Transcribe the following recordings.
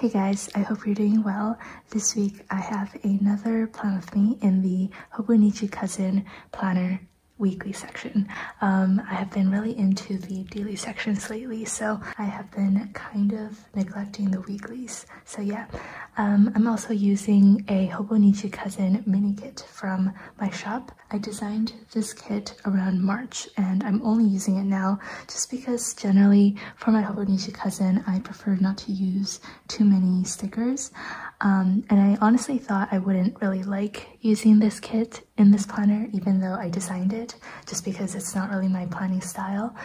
Hey guys, I hope you're doing well. This week I have another plan with me in the Hobonichi Cousin Planner weekly section. I have been really into the daily sections lately, so I have been kind of neglecting the weeklies. So yeah, I'm also using a Hobonichi Cousin mini kit from my shop. I designed this kit around March and I'm only using it now just because generally for my Hobonichi Cousin I prefer not to use too many stickers. And I honestly thought I wouldn't really like using this kit in this planner even though I designed it, just because it's not really my planning style.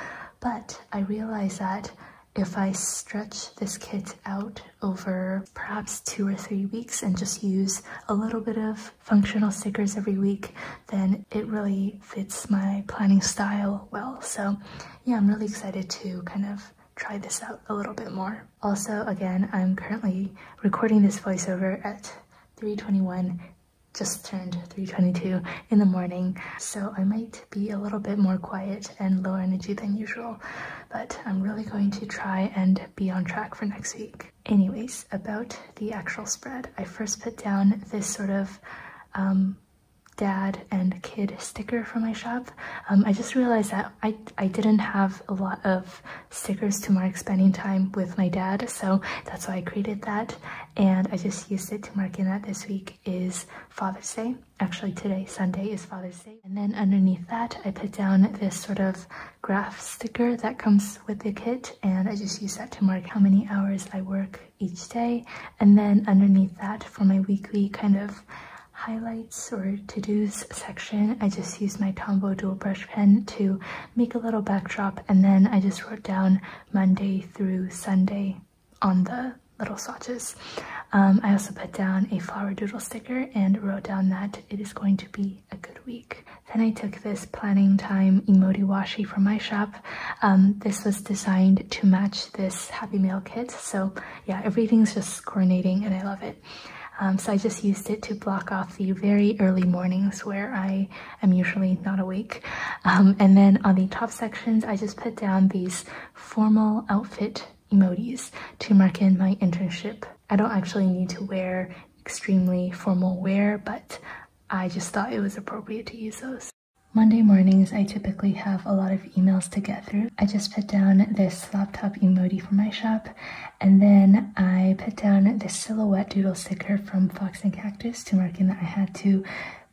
But I realized that if I stretch this kit out over perhaps 2 or 3 weeks and just use a little bit of functional stickers every week, then it really fits my planning style well. So yeah, I'm really excited to kind of try this out a little bit more. Also, again, I'm currently recording this voiceover at 3:21, just turned 3:22 in the morning, so I might be a little bit more quiet and lower energy than usual, but I'm really going to try and be on track for next week. Anyways, about the actual spread, I first put down this sort of dad and kid sticker from my shop. I just realized that I didn't have a lot of stickers to mark spending time with my dad, so that's why I created that, and I just used it to mark in that this week is Father's Day. Actually today, Sunday, is Father's Day. And then underneath that I put down this sort of graph sticker that comes with the kit, and I just use that to mark how many hours I work each day. And then underneath that, for my weekly kind of highlights or to-dos section, I just used my Tombow dual brush pen to make a little backdrop, and then I just wrote down Monday through Sunday on the little swatches. I also put down a flower doodle sticker and wrote down that it is going to be a good week. Then I took this planning time emoji washi from my shop. This was designed to match this Happy Meal kit, so yeah, everything's just coordinating and I love it. So I just used it to block off the very early mornings where I am usually not awake. And then on the top sections, I just put down these formal outfit emojis to mark in my internship. I don't actually need to wear extremely formal wear, but I just thought it was appropriate to use those. Monday mornings, I typically have a lot of emails to get through. I just put down this laptop emoji from my shop, and then I put down this silhouette doodle sticker from Fox and Cactus to mark in that I had to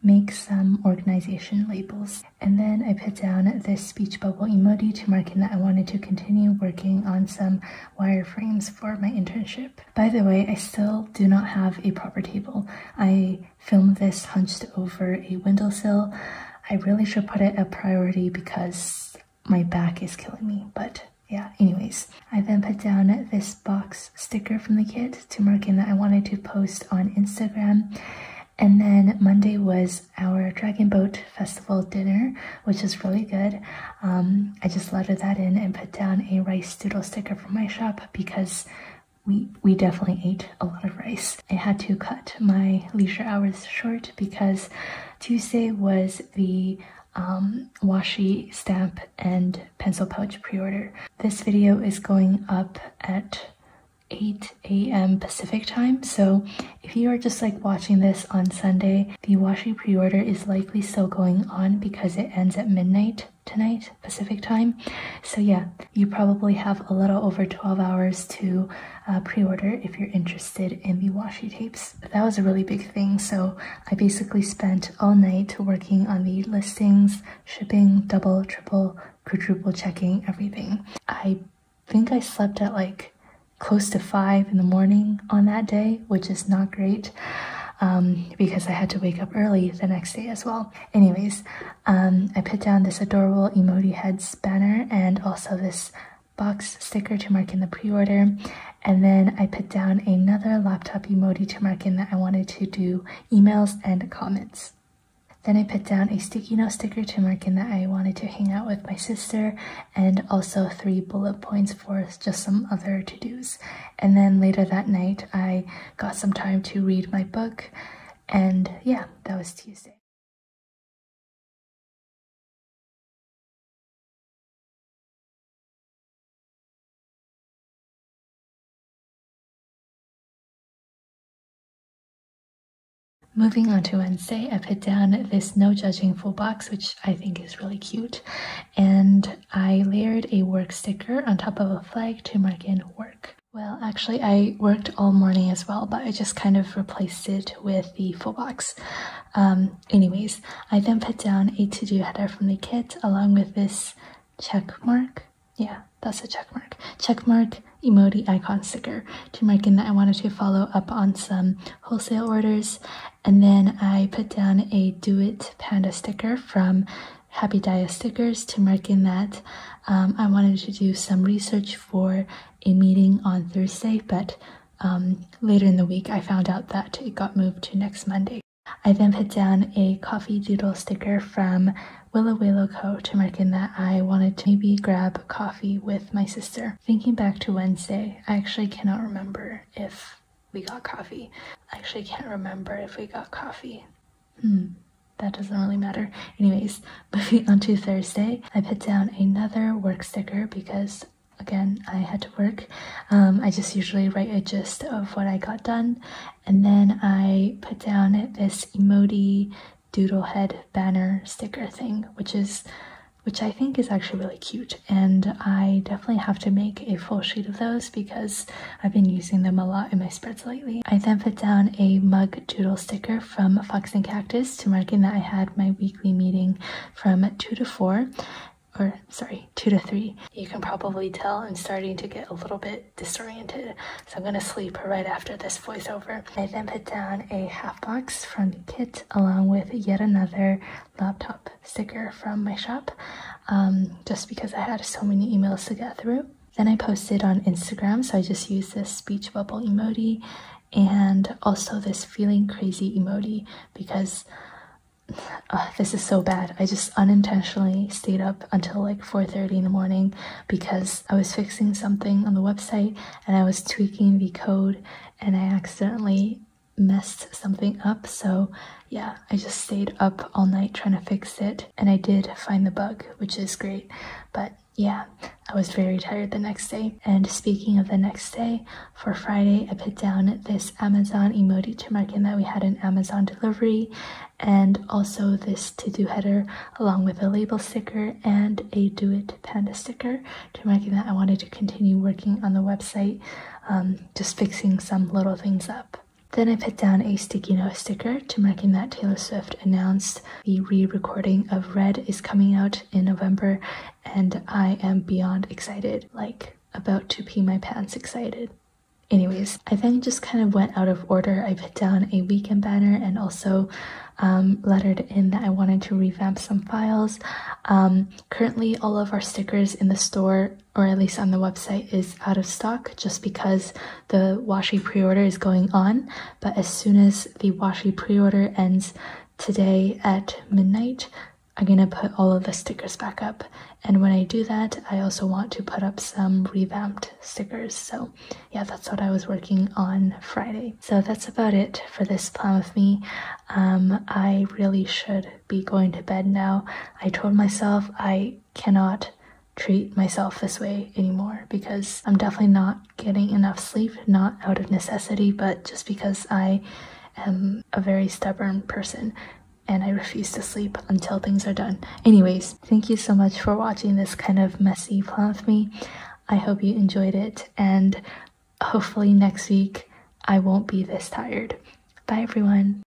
make some organization labels. And then I put down this speech bubble emoji to mark in that I wanted to continue working on some wireframes for my internship. By the way, I still do not have a proper table. I filmed this hunched over a windowsill. I really should put it a priority because my back is killing me, but yeah, anyways. I then put down this box sticker from the kit to mark in that I wanted to post on Instagram. And then Monday was our Dragon Boat Festival dinner, which is really good. I just lettered that in and put down a rice doodle sticker from my shop because we definitely ate a lot of rice. I had to cut my leisure hours short because Tuesday was the washi stamp and pencil pouch pre-order. This video is going up at 8 a.m. Pacific time, so if you are just like watching this on Sunday, the washi pre-order is likely still going on because it ends at midnight tonight Pacific time. So yeah, you probably have a little over 12 hours to pre-order if you're interested in the washi tapes. That was a really big thing, so I basically spent all night working on the listings, shipping, double, triple, quadruple checking everything. I think I slept at like close to 5 in the morning on that day, which is not great because I had to wake up early the next day as well. Anyways, I put down this adorable emoji heads banner and also this box sticker to mark in the pre-order, and then I put down another laptop emoji to mark in that I wanted to do emails and comments. Then I put down a sticky note sticker to mark in that I wanted to hang out with my sister, and also 3 bullet points for just some other to-dos. And then later that night, I got some time to read my book, and yeah, that was Tuesday. Moving on to Wednesday, I put down this no judging full box, which I think is really cute, and I layered a work sticker on top of a flag to mark in work. Well, actually I worked all morning as well, but I just kind of replaced it with the full box. Anyways, I then put down a to-do header from the kit along with this check mark. Yeah, that's a check mark emoji icon sticker to mark in that I wanted to follow up on some wholesale orders. And then I put down a do it panda sticker from Happy Dia Stickers to mark in that I wanted to do some research for a meeting on Thursday, but later in the week I found out that it got moved to next Monday. I then put down a coffee doodle sticker from Willow Co. to mark in that I wanted to maybe grab coffee with my sister. Thinking back to Wednesday, I actually cannot remember if we got coffee. That doesn't really matter. Anyways, moving on to Thursday, I put down another work sticker because, again, I had to work. I just usually write a gist of what I got done. And then I put down this emoji doodle head banner sticker thing, which I think is actually really cute, and I definitely have to make a full sheet of those because I've been using them a lot in my spreads lately. I then put down a mug doodle sticker from Fox and Cactus to mark in that I had my weekly meeting from 2 to 3. You can probably tell I'm starting to get a little bit disoriented, so I'm gonna sleep right after this voiceover. I then put down a half box from the kit along with yet another laptop sticker from my shop, just because I had so many emails to get through. Then I posted on Instagram, so I just used this speech bubble emoji and also this feeling crazy emoji because this is so bad. I just unintentionally stayed up until like 4:30 in the morning because I was fixing something on the website and I was tweaking the code and I accidentally messed something up. So yeah, I just stayed up all night trying to fix it, and I did find the bug, which is great. But yeah, I was very tired the next day. And speaking of the next day, for Friday, I put down this Amazon emoji to mark in that we had an Amazon delivery, and also this to-do header along with a label sticker and a do it panda sticker to mark in that I wanted to continue working on the website, just fixing some little things up. Then I put down a sticky note sticker to mark in that Taylor Swift announced the re-recording of Red is coming out in November, and I am beyond excited, like about to pee my pants excited. Anyways, I then just kind of went out of order. I put down a weekend banner and also lettered in that I wanted to revamp some files. Currently, all of our stickers in the store, or at least on the website, is out of stock just because the washi pre-order is going on. But as soon as the washi pre-order ends today at midnight, I'm gonna put all of the stickers back up. And when I do that, I also want to put up some revamped stickers. So yeah, that's what I was working on Friday. So that's about it for this plan with me. I really should be going to bed now. I told myself I cannot treat myself this way anymore because I'm definitely not getting enough sleep, not out of necessity, but just because I am a very stubborn person and I refuse to sleep until things are done. Anyways, thank you so much for watching this kind of messy plan with me. I hope you enjoyed it, and hopefully next week I won't be this tired. Bye everyone.